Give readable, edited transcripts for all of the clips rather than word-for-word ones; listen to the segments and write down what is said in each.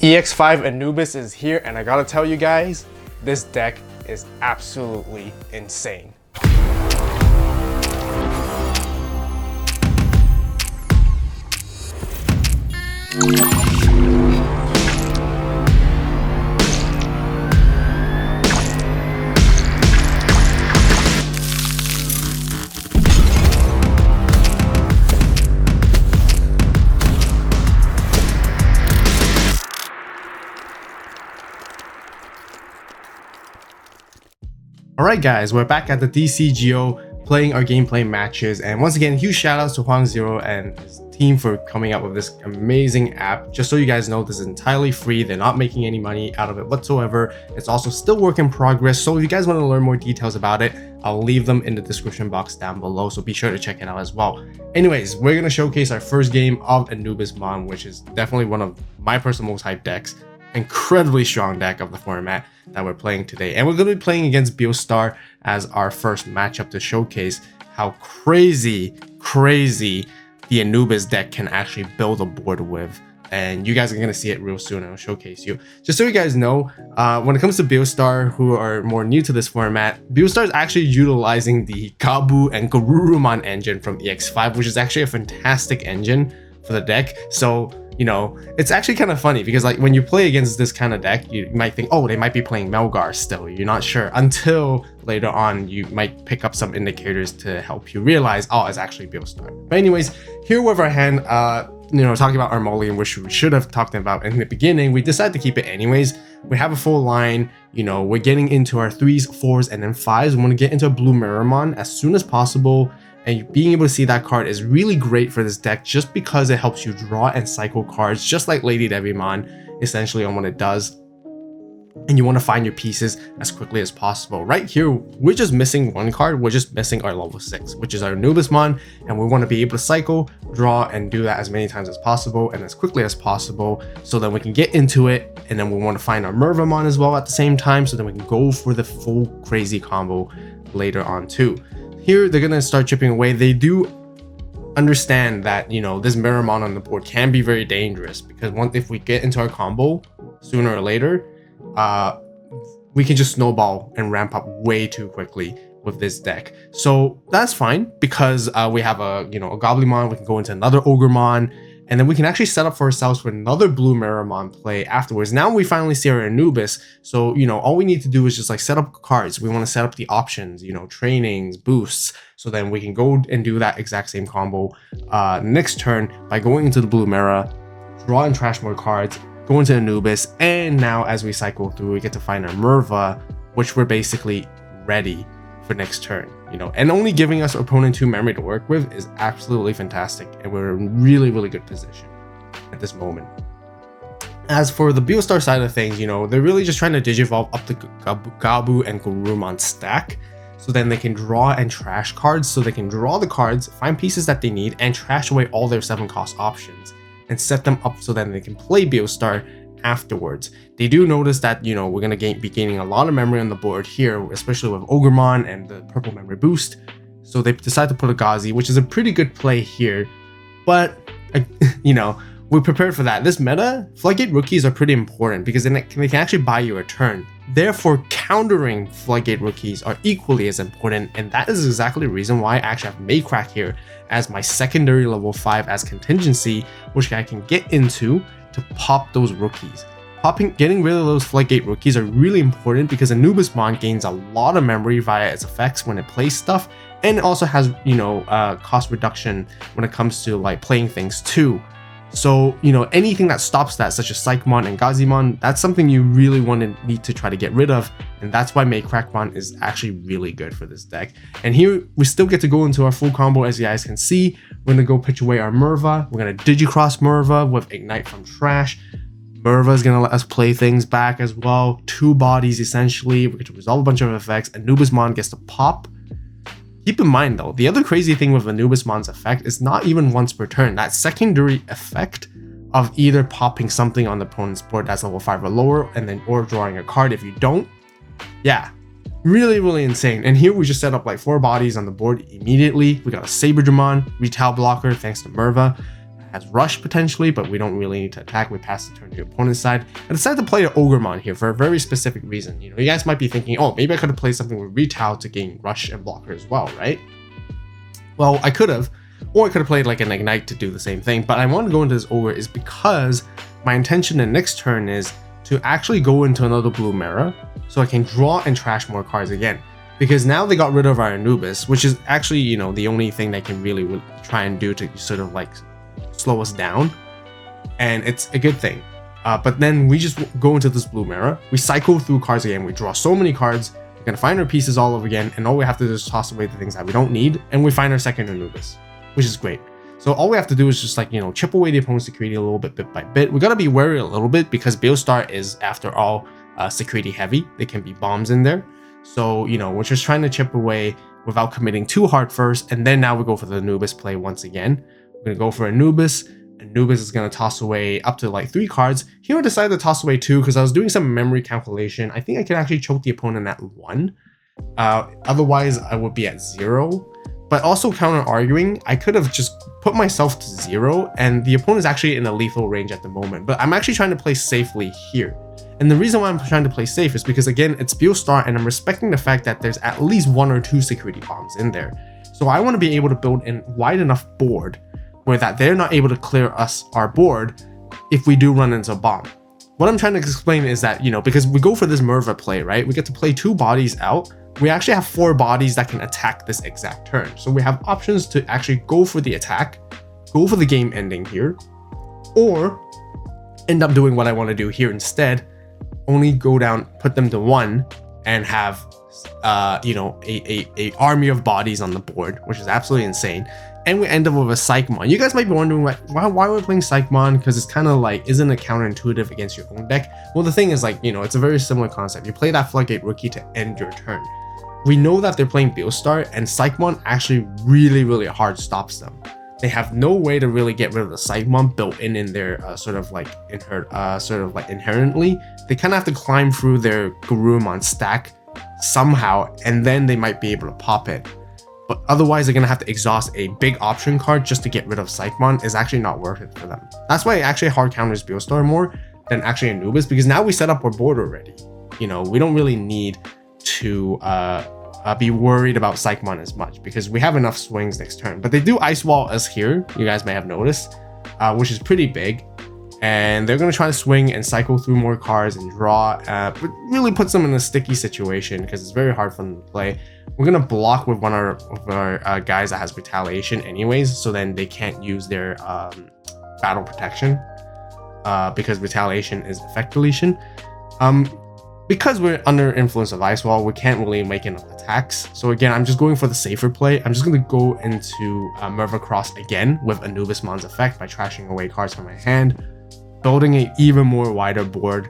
EX5 Anubis is here, and I gotta tell you guys, this deck is absolutely insane. Alright guys, we're back at the DCGO playing our gameplay matches, and once again, huge shout outs to Huang Zero and his team for coming up with this amazing app. Just so you guys know, this is entirely free. They're not making any money out of it whatsoever. It's also still work in progress, so if you guys want to learn more details about it, I'll leave them in the description box down below, so be sure to check it out as well. Anyways, we're going to showcase our first game of Anubismon, which is definitely one of my personal most hyped decks. Incredibly strong deck of the format that we're playing today, and we're going to be playing against Beostar as our first matchup to showcase how crazy the Anubis deck can actually build a board with. And you guys are going to see it real soon, and I'll showcase you. Just so you guys know, when it comes to Beostar, who are more new to this format, Beostar is actually utilizing the Gabu and Garurumon engine from EX5, which is actually a fantastic engine for the deck. So you know, it's actually kind of funny because like when you play against this kind of deck, you might think, oh, they might be playing Melgar still. You're not sure until later on you might pick up some indicators to help you realize, oh, it's actually Beostar. But anyways, here with our hand, you know, talking about our mulligan, which we should have talked about in the beginning, we decided to keep it anyways. We have a full line, you know, we're getting into our 3s, 4s, and then 5s. We want to get into a blue Mervamon as soon as possible. And being able to see that card is really great for this deck just because it helps you draw and cycle cards just like Lady Devimon essentially on what it does. And you want to find your pieces as quickly as possible. Right here, we're just missing one card. We're just missing our level 6, which is our Anubismon. And we want to be able to cycle, draw, and do that as many times as possible and as quickly as possible so that we can get into it. And then we want to find our Mervamon as well at the same time so then we can go for the full crazy combo later on too. Here, they're going to start chipping away. They do understand that, you know, this Mervamon on the board can be very dangerous because if we get into our combo sooner or later, we can just snowball and ramp up way too quickly with this deck. So that's fine because we have a, you know, a Goblimon. We can go into another Ogremon, and then we can actually set up for ourselves for another blue Mervamon play afterwards. Now we finally see our Anubis. So, you know, all we need to do is just like set up cards. We want to set up the options, you know, trainings, boosts. So then we can go and do that exact same combo next turn by going into the blue Mera, draw and trash more cards, go into Anubis. And now as we cycle through, we get to find our Merva, which we're basically ready for next turn, you know, and only giving us opponent 2 memory to work with is absolutely fantastic, and we're in really good position at this moment. As for the Beostar side of things, you know, they're really just trying to digivolve up the Gabu and Garurumon stack so then they can draw and trash cards, so they can draw the cards, find pieces that they need, and trash away all their 7-cost options and set them up so then they can play Beostar afterwards. They do notice that, you know, we're going to be gaining a lot of memory on the board here, especially with Ogremon and the purple memory boost. So they decide to put a Gazi, which is a pretty good play here. But, you know, we're prepared for that. This meta, Floodgate Rookies are pretty important because they can actually buy you a turn. Therefore, countering Floodgate Rookies are equally as important, and that is exactly the reason why I actually have Maycrack here as my secondary level 5 as contingency, which I can get into to pop those rookies. Getting rid of those Floodgate Rookies are really important because Anubismon gains a lot of memory via its effects when it plays stuff, and it also has, you know, cost reduction when it comes to like playing things too. So, you know, anything that stops that, such as Psychmon and Gazimon, that's something you really need to try to get rid of, and that's why Maycrackmon is actually really good for this deck. And here, we still get to go into our full combo, as you guys can see. We're going to go pitch away our Merva. We're going to Digicross Merva with Ignite from Trash. Merva is going to let us play things back as well. 2 bodies, essentially. We get to resolve a bunch of effects. Anubismon gets to pop. Keep in mind though, the other crazy thing with Anubismon's effect is not even once per turn. That secondary effect of either popping something on the opponent's board that's level 5 or lower, and then or drawing a card if you don't. Yeah, really insane. And here we just set up like 4 bodies on the board immediately. We got a Saberdramon, Retail Blocker thanks to Merva. has rush potentially, but we don't really need to attack. We pass the turn to the opponent's side. I decided to play the Ogremon here for a very specific reason. You know, you guys might be thinking, oh, maybe I could have played something with Retail to gain rush and blocker as well, right? Well, I could have, or I could have played like an Ignite to do the same thing, but I want to go into this Ogre is because my intention the next turn is to actually go into another blue mirror so I can draw and trash more cards again. Because now they got rid of our Anubis, which is actually, you know, the only thing they can really try and do to sort of like slow us down. And it's a good thing. But then we just go into this blue mirror, we cycle through cards again, we draw so many cards, we're gonna find our pieces all over again, and all we have to do is toss away the things that we don't need, and we find our second Anubis, which is great. So all we have to do is just like, you know, chip away the opponent's security a little bit by bit. We gotta be wary a little bit because Beostar is, after all, security heavy. There can be bombs in there. So, you know, we're just trying to chip away without committing too hard first. And then now we go for the Anubis play once again. We're going to go for Anubis. Anubis is going to toss away up to like 3 cards. Here I decided to toss away 2 because I was doing some memory calculation. I think I can actually choke the opponent at 1. Otherwise, I would be at 0. But also counter arguing, I could have just put myself to 0. And the opponent is actually in a lethal range at the moment. But I'm actually trying to play safely here. And the reason why I'm trying to play safe is because, again, it's Beostar and I'm respecting the fact that there's at least 1 or 2 security bombs in there. So I want to be able to build a wide enough board where that they're not able to clear our board if we do run into a bomb. What I'm trying to explain is that, you know, because we go for this Merva play, right? We get to play 2 bodies out. We actually have 4 bodies that can attack this exact turn. So we have options to actually go for the attack, go for the game ending here, or end up doing what I want to do here instead. Only go down, put them to 1, and have, you know, a army of bodies on the board, which is absolutely insane. And we end up with a Psychmon. You guys might be wondering why we're playing Psychmon, because it's kind of like, isn't it counterintuitive against your own deck? Well, the thing is, like, you know, it's a very similar concept. You play that Floodgate Rookie to end your turn. We know that they're playing Beostar, and Psychmon actually really hard stops them. They have no way to really get rid of the Psychmon built in their sort of like inherently. They kind of have to climb through their Garurumon stack somehow, and then they might be able to pop it. But otherwise, they're gonna have to exhaust a big option card just to get rid of Psychmon. Is actually not worth it for them. That's why it actually hard counters Beostar more than actually Anubis, because now we set up our board already. You know, we don't really need to be worried about Psychmon as much because we have enough swings next turn. But they do Ice Wall us here, you guys may have noticed, which is pretty big. And they're going to try to swing and cycle through more cards and draw, but really puts them in a sticky situation because it's very hard for them to play. We're going to block with one of our guys that has Retaliation anyways, so then they can't use their battle protection because Retaliation is effect deletion. Because we're under influence of Ice Wall, we can't really make enough attacks. So again, I'm just going for the safer play. I'm just going to go into Merva Cross again with Anubismon's effect by trashing away cards from my hand, building an even more wider board.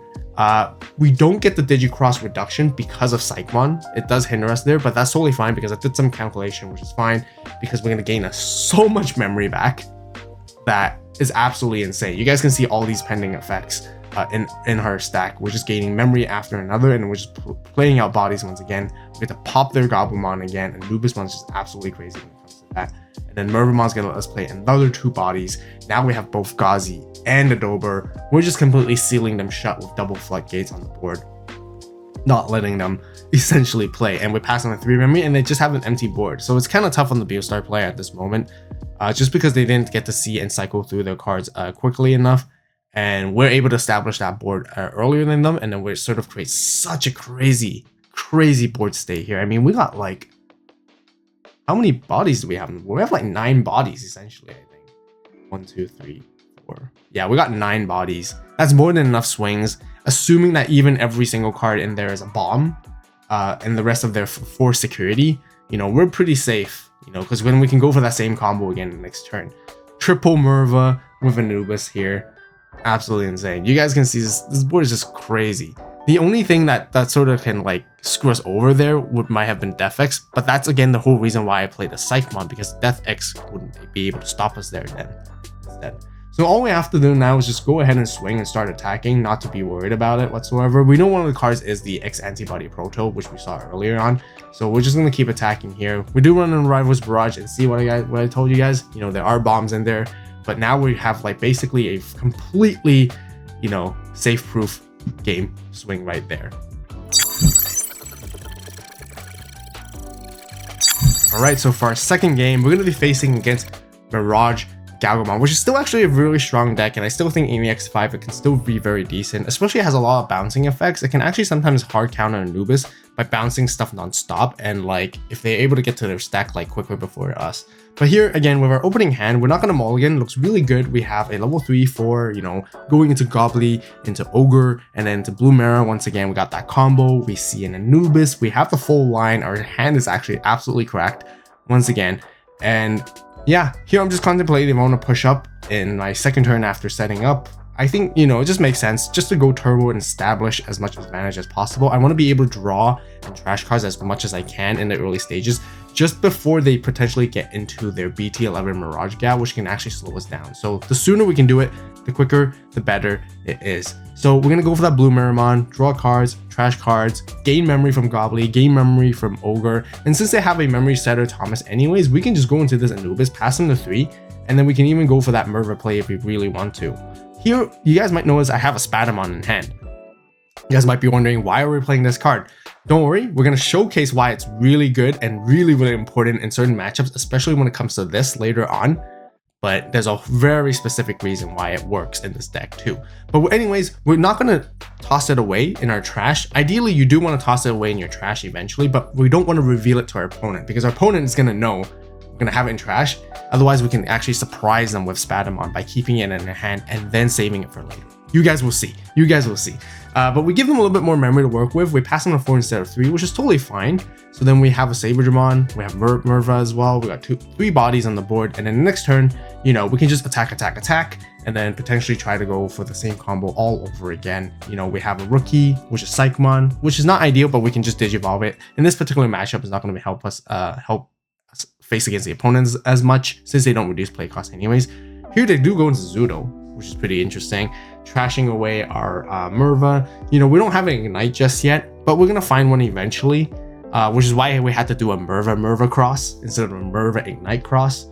We don't get the Digicross reduction because of Psychmon. It does hinder us there, but that's totally fine because I did some calculation, which is fine because we're going to gain so much memory back that is absolutely insane. You guys can see all these pending effects in her stack. We're just gaining memory after another, and we're just playing out bodies once again. We get to pop their Goblimon again, and Anubismon's just absolutely crazy when it comes to that. And then Mervamon's gonna let us play another 2 bodies. Now we have both Gazi and Adober. We're just completely sealing them shut with double floodgates on the board, not letting them essentially play. And we're passing the 3 memory, and they just have an empty board. So it's kind of tough on the Beostar player at this moment, just because they didn't get to see and cycle through their cards quickly enough. And we're able to establish that board earlier than them, and then we sort of create such a crazy board state here. I mean, we got like, how many bodies do we have? We have like 9 bodies essentially, I think. 1, 2, 3, 4. Yeah, we got 9 bodies. That's more than enough swings, assuming that even every single card in there is a bomb, and the rest of their 4 security. You know, we're pretty safe, you know, because when we can go for that same combo again the next turn. Triple Merva with Anubis here. Absolutely insane. You guys can see this board is just crazy. The only thing that sort of can like screw us over there might have been Death X, but that's again the whole reason why I played the Psychmon, because Death X wouldn't be able to stop us there then instead. So all we have to do now is just go ahead and swing and start attacking, not to be worried about it whatsoever. We know one of the cards is the X Antibody Proto, which we saw earlier on, so we're just going to keep attacking here. We do run in Rival's Barrage, and see what I told you guys. You know, there are bombs in there. but now we have like basically a completely, you know, safe-proof game swing right there. Alright, so for our second game, we're going to be facing against Mirage Galgamon, which is still actually a really strong deck, and I still think in EX5 it can still be very decent, especially it has a lot of bouncing effects. It can actually sometimes hard counter Anubis by bouncing stuff non-stop, and like if they're able to get to their stack like quicker before us. But here again, with our opening hand, we're not going to mulligan. Looks really good. We have a level 3-4, you know, going into Gobbly, into Ogre, and then into Blue Mirror. Once again, we got that combo. We see an Anubis. We have the full line. Our hand is actually absolutely cracked once again, and yeah, here I'm just contemplating if I want to push up in my second turn after setting up. I think, you know, it just makes sense just to go turbo and establish as much advantage as possible. I want to be able to draw and trash cards as much as I can in the early stages, just before they potentially get into their BT11 Mirage Gal, which can actually slow us down. So the sooner we can do it, the quicker, the better it is. So we're going to go for that Blue Mervamon, draw cards, trash cards, gain memory from Gobbly, gain memory from Ogre. And since they have a memory setter Thomas anyways, we can just go into this Anubis, pass him to 3, and then we can even go for that Merva play if we really want to. Here, you guys might notice I have a Spadamon in hand. You guys might be wondering, why are we playing this card? Don't worry, we're going to showcase why it's really good and really, really important in certain matchups, especially when it comes to this later on. But there's a very specific reason why it works in this deck too. But anyways, we're not going to toss it away in our trash. Ideally, you do want to toss it away in your trash eventually, but we don't want to reveal it to our opponent because our opponent is going to know we're going to have it in trash. Otherwise, we can actually surprise them with Spadamon by keeping it in their hand and then saving it for later. You guys will see. You guys will see. But we give them a little bit more memory to work with. We pass them to 4 instead of 3, which is totally fine. So then we have a Saberdramon, we have Merva as well. We got 3 bodies on the board, and then the next turn, you know, we can just attack, and then potentially try to go for the same combo all over again. You know, we have a Rookie, which is Psychmon, which is not ideal, but we can just Digivolve it. In this particular matchup, is not going to help us face against the opponents as much since they don't reduce play cost anyways. Here they do go into Zudo, which is pretty interesting, trashing away our Merva. You know, we don't have an Ignite just yet, but we're gonna find one eventually, which is why we had to do a Merva cross instead of a Merva Ignite cross.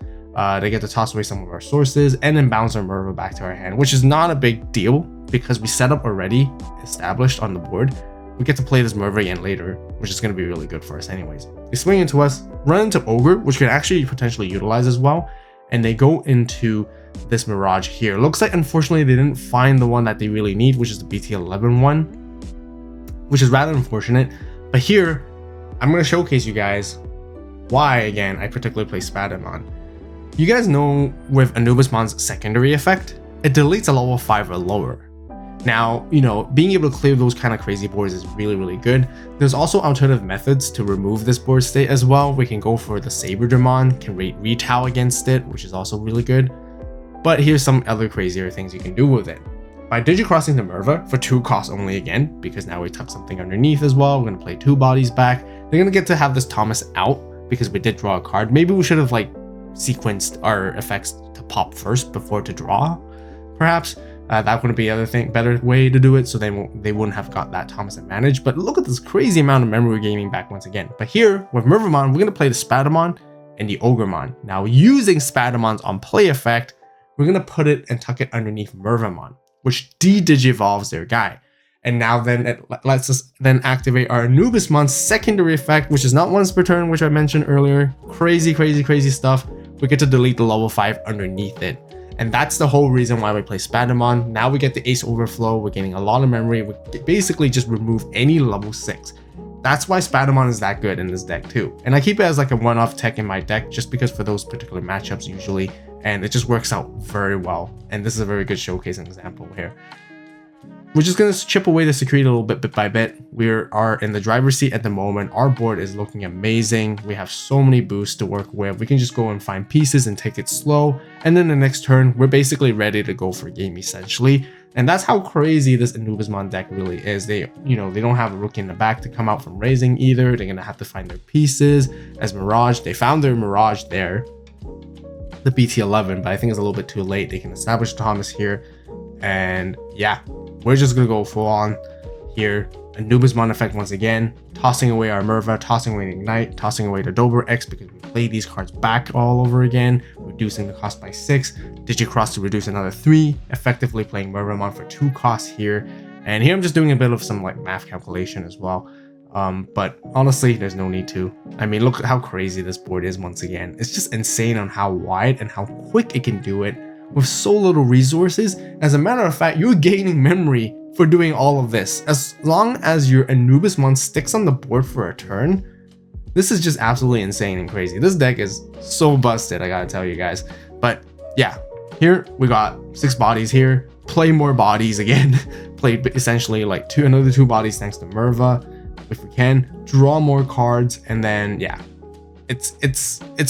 They get to toss away some of our sources and then bounce our Merva back to our hand, which is not a big deal because we set up already established on the board. We get to play this Merva again later, which is going to be really good for us anyways. They swing into us, run into Ogre, which could actually potentially utilize as well, and they go into this Mirage here. Looks like unfortunately they didn't find the one that they really need, which is the BT11 one, which is rather unfortunate. But here, I'm going to showcase you guys why, again, I particularly play Spadamon. You guys know with Anubismon's secondary effect, it deletes a level 5 or lower. Now, you know, being able to clear those kind of crazy boards is really, really good. There's also alternative methods to remove this board state as well. We can go for the Saberdramon, can rate Retail against it, which is also really good. But here's some other crazier things you can do with it. By Digicrossing the Merva for 2 costs only again, because now we tuck something underneath as well. We're going to play 2 bodies back. They're going to get to have this Thomas out because we did draw a card. Maybe we should have like sequenced our effects to pop first before to draw, perhaps. That would be the other thing, better way to do it, so they wouldn't have got that Thomas advantage. But look at this crazy amount of memory we're gaining back once again. But here with Mervamon, we're going to play the Spadamon and the Ogremon. Now using Spadamon's on play effect, we're going to put it and tuck it underneath Mervamon, which de-digivolves their guy. And now then it lets us then activate our Anubismon's secondary effect, which is not once per turn, which I mentioned earlier. Crazy, crazy, crazy stuff. We get to delete the level 5 underneath it. And that's the whole reason why we play Spadamon. Now we get the Ace Overflow. We're getting a lot of memory. We basically just remove any level 6. That's why Spadamon is that good in this deck too. And I keep it as like a one-off tech in my deck just because for those particular matchups usually. And it just works out very well. And this is a very good showcasing example here. We're just going to chip away the security a little bit by bit. We are in the driver's seat at the moment. Our board is looking amazing. We have so many boosts to work with. We can just go and find pieces and take it slow. And then the next turn, we're basically ready to go for game essentially. And that's how crazy this Anubismon deck really is. They don't have a Rookie in the back to come out from raising either. They're going to have to find their pieces as Mirage. They found their Mirage there, the BT11, but I think it's a little bit too late. They can establish Thomas here. And yeah, we're just going to go full on here. Anubismon effect once again, tossing away our Merva, tossing away Ignite, tossing away the Dober X because we play these cards back all over again. We reducing the cost by 6, Digicross to reduce another 3, effectively playing Mervamon for 2 costs here. And here I'm just doing a bit of some like math calculation as well. But honestly, there's no need to. I mean, look at how crazy this board is once again. It's just insane on how wide and how quick it can do it with so little resources. As a matter of fact, you're gaining memory for doing all of this. As long as your Anubismon sticks on the board for a turn, this is just absolutely insane and crazy. This deck is so busted, I gotta tell you guys. But yeah, here we got 6 bodies here. Play more bodies again. Play essentially like another 2 bodies thanks to Merva. If we can, draw more cards, and then yeah, it's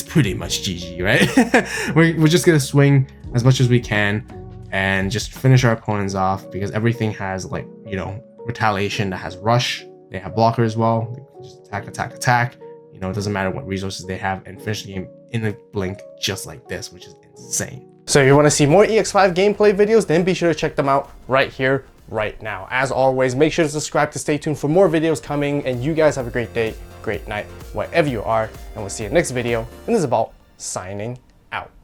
pretty much GG, right? we're just gonna swing as much as we can and just finish our opponents off, because everything has like, you know, retaliation that has rush. They have blocker as well. They can just attack. You know, it doesn't matter what resources they have, and finish the game in a blink just like this, which is insane. So if you want to see more EX5 gameplay videos, then be sure to check them out right here, right now. As always, make sure to subscribe to stay tuned for more videos coming, and you guys have a great day, great night, wherever you are, and we'll see you in the next video. And this is AVAULT signing out.